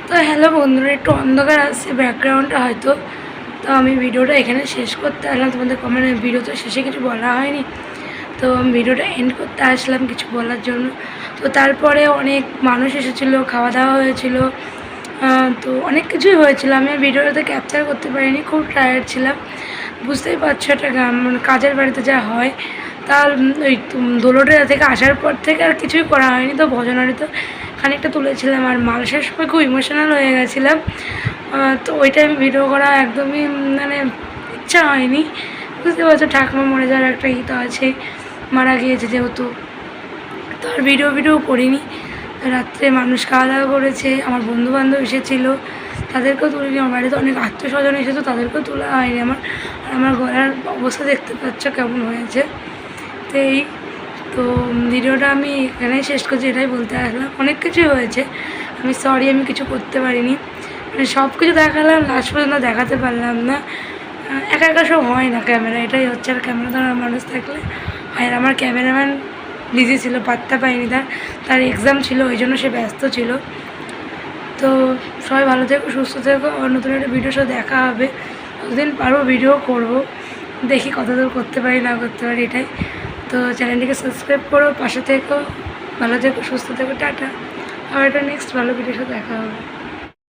তো হ্যালো বন্ধুরা, একটু অন্ধকার আসছে ব্যাকগ্রাউন্ডটা হয়তো, তো আমি ভিডিওটা এখানে শেষ করতে আসলাম। তোমাদের কমেন্ট ভিডিও তো শেষে কিছু বলা হয়নি, তো আমি ভিডিওটা এন্ড করতে আসলাম কিছু বলার জন্য। তো তারপরে অনেক মানুষ এসেছিলো, খাওয়া দাওয়া হয়েছিল, তো অনেক কিছুই হয়েছিল। আমি ভিডিওটাতে ক্যাপচার করতে পারিনি, খুব টায়ার্ড ছিলাম। বুঝতেই পারছো একটা মানে কাজের বাড়িতে যা হয়, তার ওই দোলটা থেকে আসার পর থেকে আর কিছুই করা হয়নি। তো ভজনারি তো খানিকটা তুলেছিলাম, আর মালসার সময় খুব ইমোশনাল হয়ে গেছিলাম। তো ওইটা আমি ভিডিও করা একদমই মানে ইচ্ছা হয়নি। বুঝতে পারছো, ঠাকুমা মরে যাওয়ার একটা ই তো আছে, মারা গিয়েছে যেহেতু, তো আর ভিডিও করিনি। রাত্রে মানুষ খাওয়া দাওয়া করেছে, আমার বন্ধুবান্ধব এসেছিলো, তাদেরকেও তুলিনি। আমার বাড়িতে অনেক আত্মীয় স্বজন এসেছে, তাদেরকেও তোলা হয়নি আমার গলার অবস্থা দেখতে পাচ্ছ কেমন হয়েছে। তো ভিডিওটা আমি এখানেই শেষ করছি, এটাই বলতে আসলাম। অনেক কিছুই হয়েছে, আমি সরি, আমি কিছু করতে পারিনি, মানে সব কিছু দেখালাম, লাস্ট পর্যন্ত দেখাতে পারলাম না। একা একা সব হয় না, ক্যামেরা এটাই হচ্ছে। আর ক্যামেরা ধরার মানুষ থাকলে হয়। আর আমার ক্যামেরাম্যান বিজি ছিল, পাত্তা পাইনি, তার এক্সাম ছিল, ওই জন্য সে ব্যস্ত ছিল। তো সবাই ভালো থেকো, সুস্থ থেকো, আর নতুন একটা ভিডিওর সাথে দেখা হবে। যতদিন পারবো ভিডিও করব, দেখি কতদূর করতে পারি না করতে পারি, এটাই। তো চ্যানেলটিকে সাবস্ক্রাইব করো, পাশে থেকো, ভালো থেকো, সুস্থ থেকো, টাটা। আর একটা নেক্সট ভালো ভিডিওর সাথে দেখা হবে।